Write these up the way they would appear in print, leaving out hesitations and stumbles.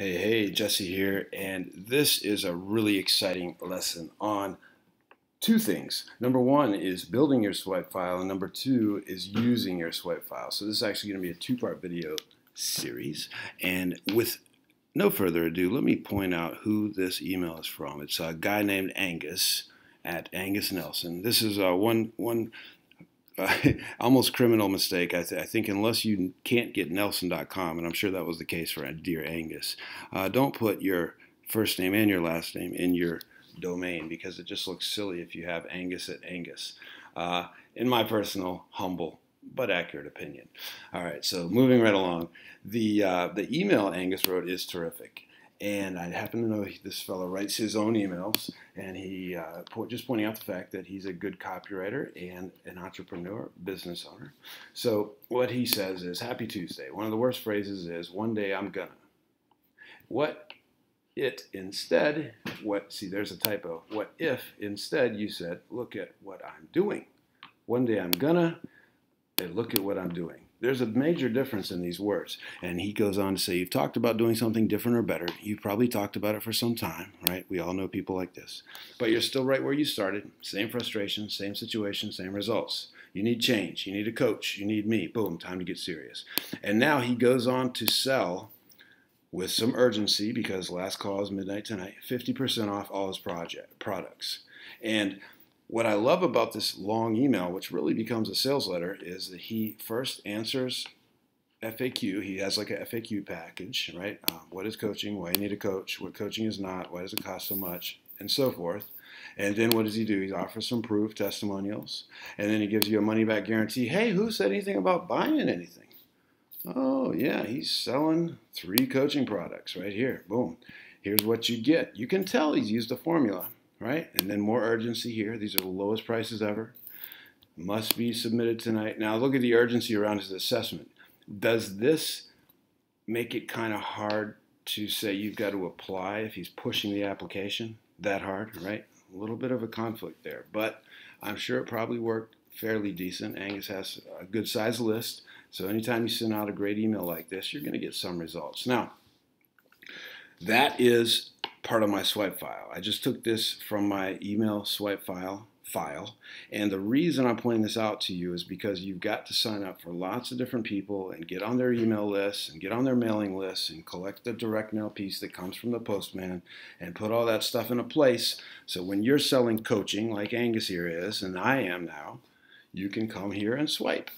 Hey, Jesse here, and this is a really exciting lesson on two things. Number one is building your swipe file, and number two is using your swipe file. So this is actually going to be a two-part video series, and with no further ado, let me point out who this email is from. It's a guy named Angus at Angus Nelson. This is one almost criminal mistake. I think unless you can't get Nelson.com, and I'm sure that was the case for dear Angus, don't put your first name and your last name in your domain because it just looks silly if you have Angus at Angus. In my personal, humble, but accurate opinion. All right, so moving right along. The email Angus wrote is terrific. And I happen to know this fellow writes his own emails, and he just pointing out the fact that he's a good copywriter and an entrepreneur, business owner. So what he says is, Happy Tuesday. One of the worst phrases is, one day I'm gonna. See, there's a typo. What if instead you said, look at what I'm doing. One day I'm gonna, and look at what I'm doing. There's a major difference in these words. And he goes on to say, you've talked about doing something different or better. You've probably talked about it for some time, right? We all know people like this. But you're still right where you started. Same frustration, same situation, same results. You need change. You need a coach. You need me. Boom, time to get serious. And now he goes on to sell with some urgency, because last call is midnight tonight, 50% off all his products. And what I love about this long email, which really becomes a sales letter, is that he first answers FAQ. He has like a FAQ package, right? What is coaching? Why you need a coach? What coaching is not? Why does it cost so much? And so forth. And then what does he do? He offers some proof, testimonials, and then he gives you a money-back guarantee. Hey, who said anything about buying anything? Oh, yeah, he's selling 3 coaching products right here. Boom. Here's what you get. You can tell he's used a formula. Right? And then more urgency here. These are the lowest prices ever. Must be submitted tonight. Now look at the urgency around his assessment. Does this make it kind of hard to say you've got to apply if he's pushing the application that hard, right? A little bit of a conflict there, but I'm sure it probably worked fairly decent. Angus has a good size list, so anytime you send out a great email like this, you're going to get some results. Now, that is part of my swipe file. I just took this from my email swipe file, and the reason I'm pointing this out to you is because you've got to sign up for lots of different people and get on their email lists and get on their mailing lists and collect the direct mail piece that comes from the postman and put all that stuff into place so when you're selling coaching like Angus here is, and I am now, you can come here and swipe.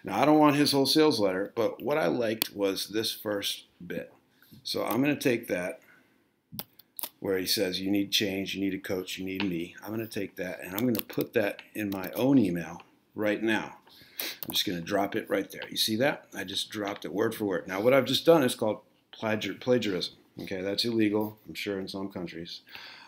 Now I don't want his whole sales letter, but what I liked was this first bit. So I'm going to take that where he says you need change, you need a coach, you need me. I'm going to take that and I'm going to put that in my own email right now. I'm just going to drop it right there. You see that? I just dropped it word for word. Now what I've just done is called plagiarism. Okay, that's illegal, I'm sure, in some countries.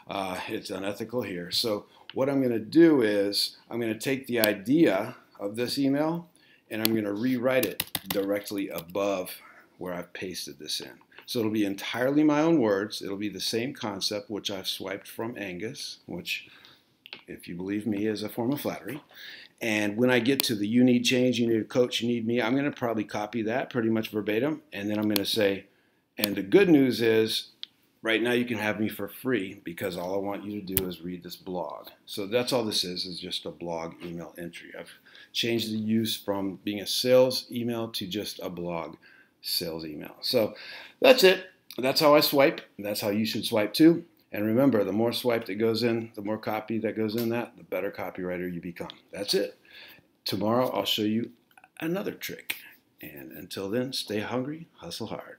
It's unethical here. So what I'm going to do is I'm going to take the idea of this email and I'm going to rewrite it directly above where I've pasted this in. So it'll be entirely my own words. It'll be the same concept, which I've swiped from Angus, which, if you believe me, is a form of flattery. And when I get to the you need change, you need a coach, you need me, I'm going to probably copy that pretty much verbatim. And then I'm going to say, and the good news is, right now you can have me for free because all I want you to do is read this blog. So that's all this is just a blog email entry. I've changed the use from being a sales email to just a blog sales email. So that's it. That's how I swipe. That's how you should swipe too. And remember, the more swipe that goes in, the more copy that goes in that, the better copywriter you become. That's it. Tomorrow I'll show you another trick. And until then, stay hungry, hustle hard.